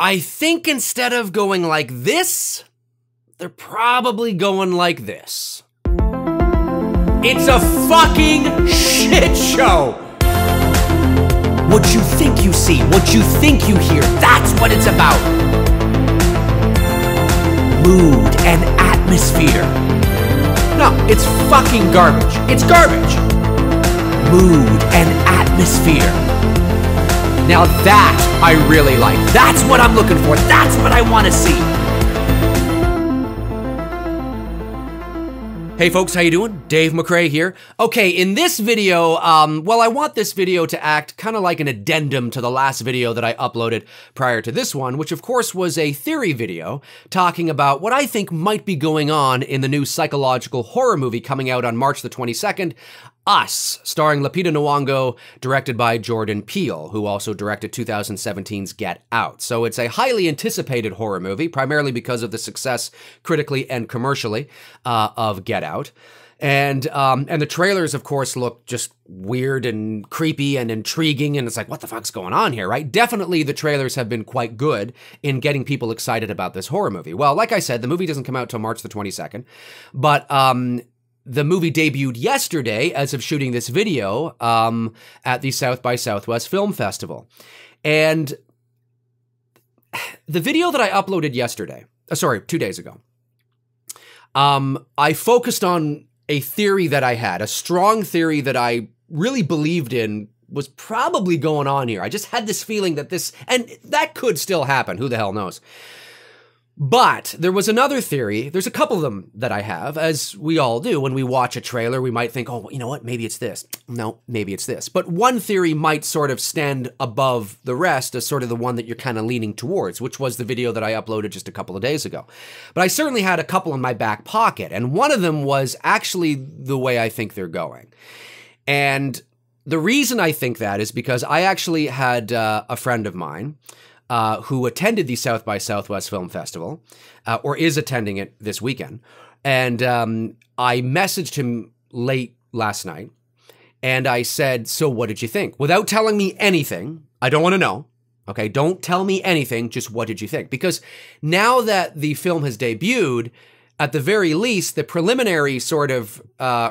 I think instead of going like this, they're probably going like this. It's a fucking shit show! What you think you see, what you think you hear, that's what it's about. Mood and atmosphere. No, it's fucking garbage. It's garbage. Mood and atmosphere. Now that I really like. That's what I'm looking for. That's what I want to see. Hey folks, how you doing? Dave McRae here. Okay, in this video, well, I want this video to act kind of like an addendum to the last video that I uploaded prior to this one, which of course was a theory video talking about what I think might be going on in the new psychological horror movie coming out on March the 22nd, Us, starring Lupita Nyong'o, directed by Jordan Peele, who also directed 2017's Get Out. So it's a highly anticipated horror movie, primarily because of the success critically and commercially of Get Out. And the trailers, of course, look just weird and creepy and intriguing, and it's like, what the fuck's going on here, right? Definitely the trailers have been quite good in getting people excited about this horror movie. Well, like I said, the movie doesn't come out till March the 22nd, but the movie debuted yesterday, as of shooting this video, at the South by Southwest Film Festival. And the video that I uploaded yesterday, 2 days ago, I focused on a theory that I had, a strong theory that I really believed in was probably going on here. I just had this feeling that this, and that could still happen, who the hell knows. But there was another theory, there's a couple of them that I have, as we all do. When we watch a trailer, we might think, oh, you know what, maybe it's this. No, maybe it's this. But one theory might sort of stand above the rest as sort of the one that you're kind of leaning towards, which was the video that I uploaded just a couple of days ago. But I certainly had a couple in my back pocket, and one of them was actually the way I think they're going. And the reason I think that is because I actually had a friend of mine who attended the South by Southwest Film Festival, or is attending it this weekend. And I messaged him late last night, and I said, so what did you think? Without telling me anything, I don't want to know, okay? Don't tell me anything, just what did you think? Because now that the film has debuted, at the very least, the preliminary sort of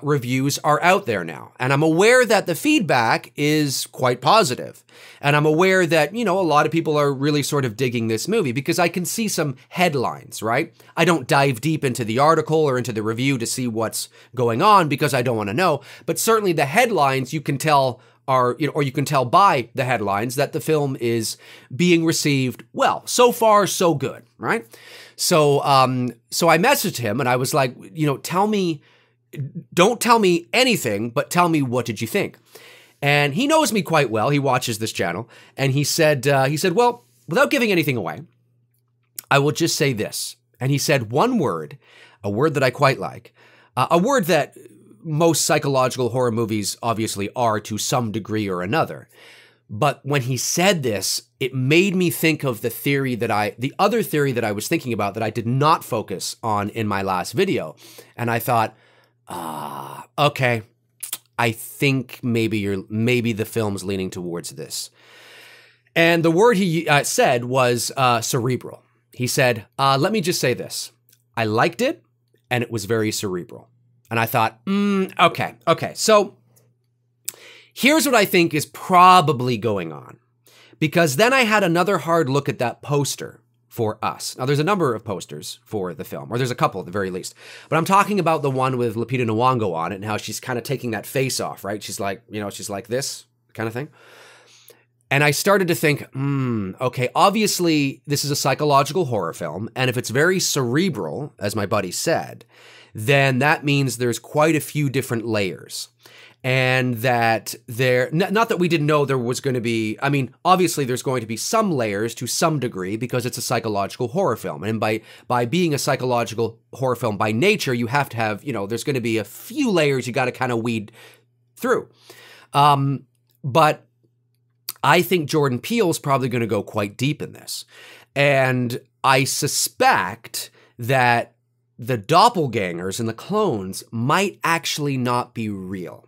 reviews are out there now. And I'm aware that the feedback is quite positive. And I'm aware that, you know, a lot of people are really sort of digging this movie because I can see some headlines, right? I don't dive deep into the article or into the review to see what's going on because I don't want to know. But certainly the headlines you can tell are, you know, or you can tell by the headlines that the film is being received well. So far, so good, right? So so I messaged him and I was like, you know, don't tell me anything, but tell me what did you think? And he knows me quite well. He watches this channel, and he said, well, without giving anything away, I will just say this. And he said one word, a word that I quite like, a word that most psychological horror movies obviously are to some degree or another. But when he said this, it made me think of the other theory that I was thinking about that I did not focus on in my last video. And I thought, okay, I think maybe the film's leaning towards this. And the word he said was cerebral. He said, let me just say this. I liked it, and it was very cerebral. And I thought, okay. So here's what I think is probably going on, because then I had another hard look at that poster for Us. Now, there's a number of posters for the film, or there's a couple at the very least, but I'm talking about the one with Lupita Nyong'o on it and how she's kind of taking that face off, right? She's like, you know, she's like this kind of thing. And I started to think, okay, obviously this is a psychological horror film, and if it's very cerebral, as my buddy said, then that means there's quite a few different layers. And that not that we didn't know there was going to be, I mean, obviously there's going to be some layers to some degree because it's a psychological horror film. And by being a psychological horror film by nature, you have to have, you know, there's going to be a few layers you got to kind of weed through. But I think Jordan Peele's probably going to go quite deep in this. And I suspect that the doppelgangers and the clones might actually not be real.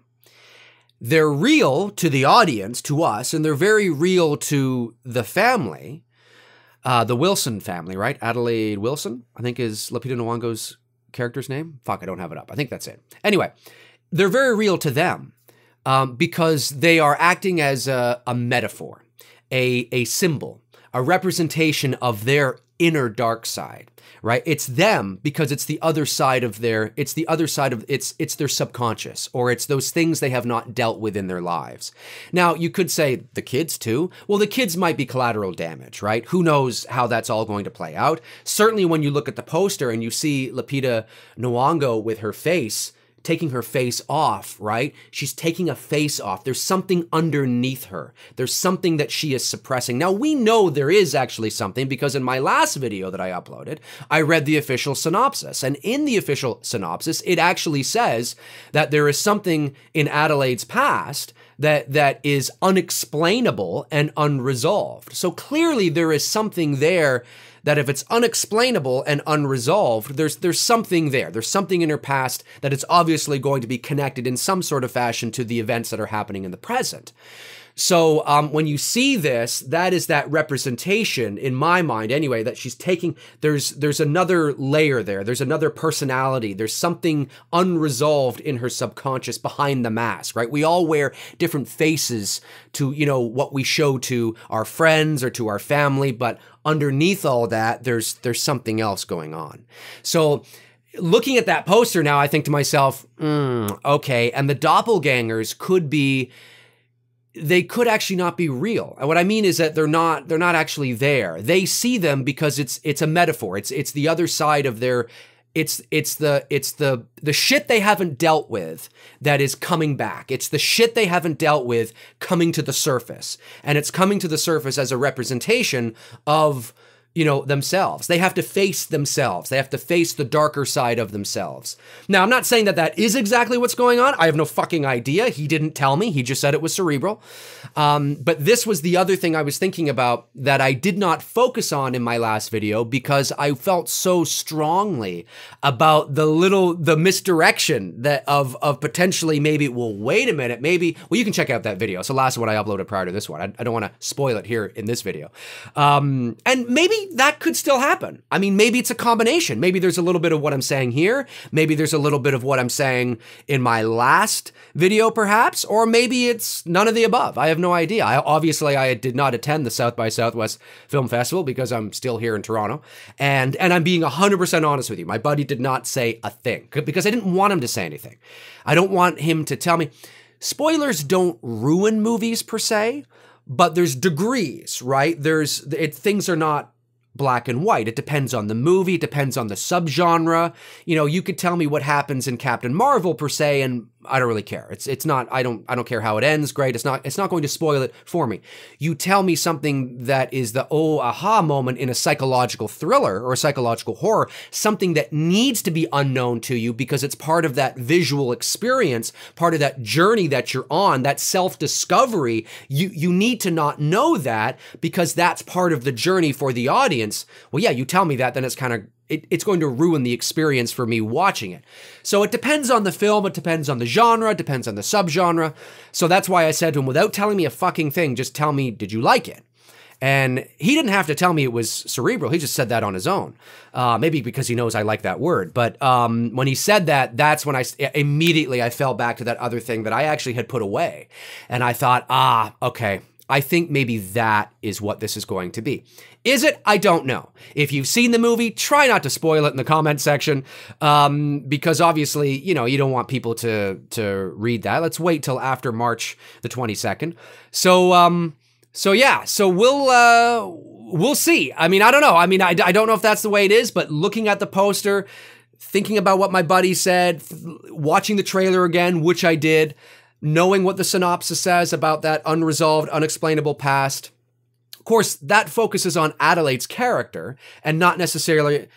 They're real to the audience, to us, and they're very real to the family. The Wilson family, right? Adelaide Wilson, I think is Lupita Nyong'o's character's name. Fuck, I don't have it up. I think that's it. Anyway, they're very real to them because they are acting as a metaphor, a symbol, a representation of their inner dark side, right? It's them because it's the other side of it's their subconscious, or it's those things they have not dealt with in their lives. Now, you could say the kids too. Well, the kids might be collateral damage, right? Who knows how that's all going to play out? Certainly when you look at the poster and you see Lupita Nyong'o with her face, taking her face off, right? She's taking a face off. There's something underneath her. There's something that she is suppressing. Now, we know there is actually something because in my last video that I uploaded, I read the official synopsis. And in the official synopsis, it actually says that there is something in Adelaide's past that is unexplainable and unresolved. So clearly there is something there that if it's unexplainable and unresolved, there's something there. There's something in her past that it's obviously going to be connected in some sort of fashion to the events that are happening in the present. So when you see this, that is that representation, in my mind anyway, that she's taking, there's another layer there. There's another personality. There's something unresolved in her subconscious behind the mask, right? We all wear different faces to, what we show to our friends or to our family, but underneath all that, there's something else going on. So looking at that poster now, I think to myself, okay, and the doppelgangers they could actually not be real. And what I mean is that they're not actually there. They see them because it's a metaphor. It's the other side of their, it's the shit they haven't dealt with that is coming back. It's the shit they haven't dealt with coming to the surface. And it's coming to the surface as a representation of themselves. They have to face themselves. They have to face the darker side of themselves. Now, I'm not saying that is exactly what's going on. I have no fucking idea. He didn't tell me. He just said it was cerebral. But this was the other thing I was thinking about that I did not focus on in my last video because I felt so strongly about the misdirection of potentially maybe, well, wait a minute, you can check out that video. It's the last one I uploaded prior to this one. I don't want to spoil it here in this video. And maybe that could still happen. I mean, maybe it's a combination. Maybe there's a little bit of what I'm saying here. Maybe there's a little bit of what I'm saying in my last video, perhaps, or maybe it's none of the above. I have no idea. I did not attend the South by Southwest Film Festival because I'm still here in Toronto. And I'm being 100% honest with you. My buddy did not say a thing because I didn't want him to say anything. I don't want him to tell me. Spoilers don't ruin movies per se, but there's degrees, right? Things are not black and white. It depends on the movie. It depends on the subgenre. You could tell me what happens in Captain Marvel per se, and I don't really care. It's not. I don't care how it ends. Great. It's not going to spoil it for me. You tell me something that is the aha moment in a psychological thriller or a psychological horror, something that needs to be unknown to you because it's part of that visual experience, part of that journey that you're on, that self-discovery. You need to not know that because that's part of the journey for the audience. Well, yeah, you tell me that, then it's kind of it's going to ruin the experience for me watching it. So it depends on the film, it depends on the genre, it depends on the subgenre. So that's why I said to him, without telling me a fucking thing, just tell me, did you like it? And he didn't have to tell me it was cerebral. He just said that on his own. Maybe because he knows I like that word. But when he said that, that's when I immediately fell back to that other thing that I actually had put away. And I thought, okay, I think maybe that is what this is going to be. Is it? I don't know. If you've seen the movie, try not to spoil it in the comment section, because obviously, you don't want people to read that. Let's wait till after March the 22nd. So yeah, so we'll see. I mean, I don't know. I mean, I don't know if that's the way it is, but looking at the poster, thinking about what my buddy said, watching the trailer again, which I did, knowing what the synopsis says about that unresolved, unexplainable past. Of course, that focuses on Adelaide's character and not necessarily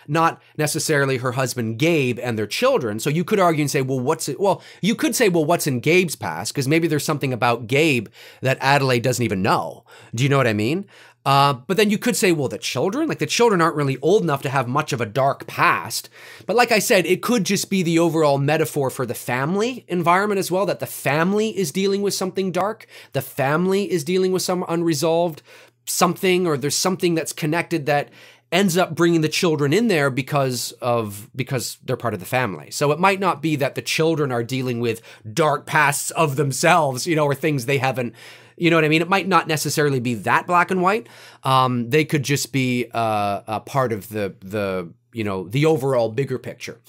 her husband Gabe and their children. So you could argue and say, you could say, what's in Gabe's past? Because maybe there's something about Gabe that Adelaide doesn't even know. Do you know what I mean? But then you could say, the children? Like, the children aren't really old enough to have much of a dark past. But like I said, it could just be the overall metaphor for the family environment as well, that the family is dealing with something dark. The family is dealing with some unresolved something, or there's something that's connected that ends up bringing the children in there because they're part of the family. So it might not be that the children are dealing with dark pasts of themselves, you know, or things they haven't, you know what I mean? It might not necessarily be that black and white. They could just be a part of the you know, the overall bigger picture.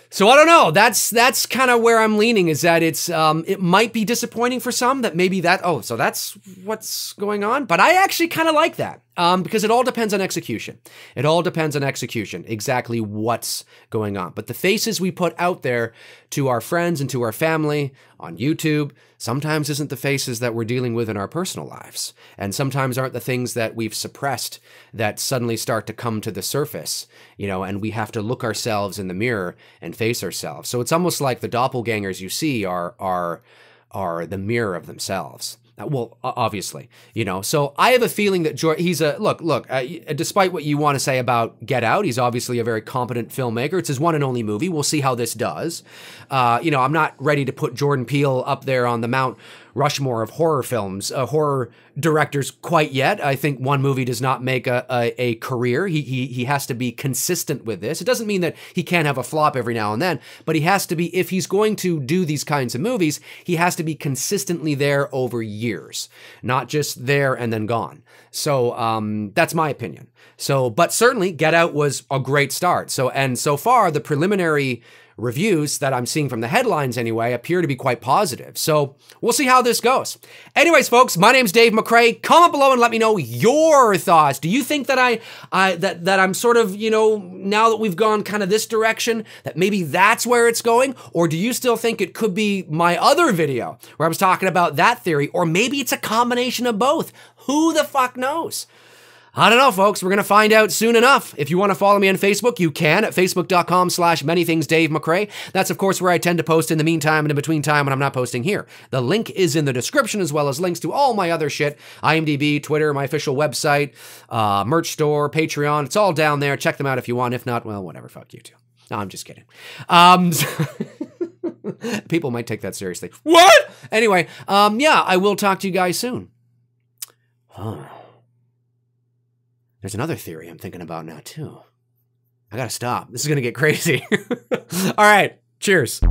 So I don't know. That's kind of where I'm leaning, is that it might be disappointing for some, that maybe so that's what's going on. But I actually kind of like that, because it all depends on execution. It all depends on execution, exactly what's going on. But the faces we put out there to our friends and to our family on YouTube sometimes isn't the faces that we're dealing with in our personal lives, and sometimes aren't the things that we've suppressed that suddenly start to come to the surface, you know, and we have to look ourselves in the mirror and face ourselves. So it's almost like the doppelgangers you see are the mirror of themselves. Well, obviously, you know. So I have a feeling that he's a look. Despite what you want to say about Get Out, he's obviously a very competent filmmaker. It's his one and only movie. We'll see how this does. You know, I'm not ready to put Jordan Peele up there on the Mount Rushmore of horror films, horror directors quite yet. I think one movie does not make a career. He has to be consistent with this. It doesn't mean that he can't have a flop every now and then, but he has to be, if he's going to do these kinds of movies, he has to be consistently there over years, not just there and then gone. So that's my opinion. So, but certainly Get Out was a great start. So, and so far the preliminary reviews that I'm seeing from the headlines anyway appear to be quite positive. So we'll see how this goes. Anyways, folks, my name's Dave McRae. Comment below and let me know your thoughts. Do you think that I'm sort of, you know, now that we've gone kind of this direction, that maybe that's where it's going? Or do you still think it could be my other video where I was talking about that theory? Or maybe it's a combination of both. Who the fuck knows? I don't know, folks. We're going to find out soon enough. If you want to follow me on Facebook, you can at facebook.com/manythingsdavemccrae. That's, of course, where I tend to post in the meantime and in between time when I'm not posting here. The link is in the description, as well as links to all my other shit. IMDb, Twitter, my official website, merch store, Patreon. It's all down there. Check them out if you want. If not, well, whatever. Fuck you too. No, I'm just kidding. People might take that seriously. What? Anyway, yeah, I will talk to you guys soon. There's another theory I'm thinking about now, too. I gotta stop. This is gonna get crazy. All right, cheers.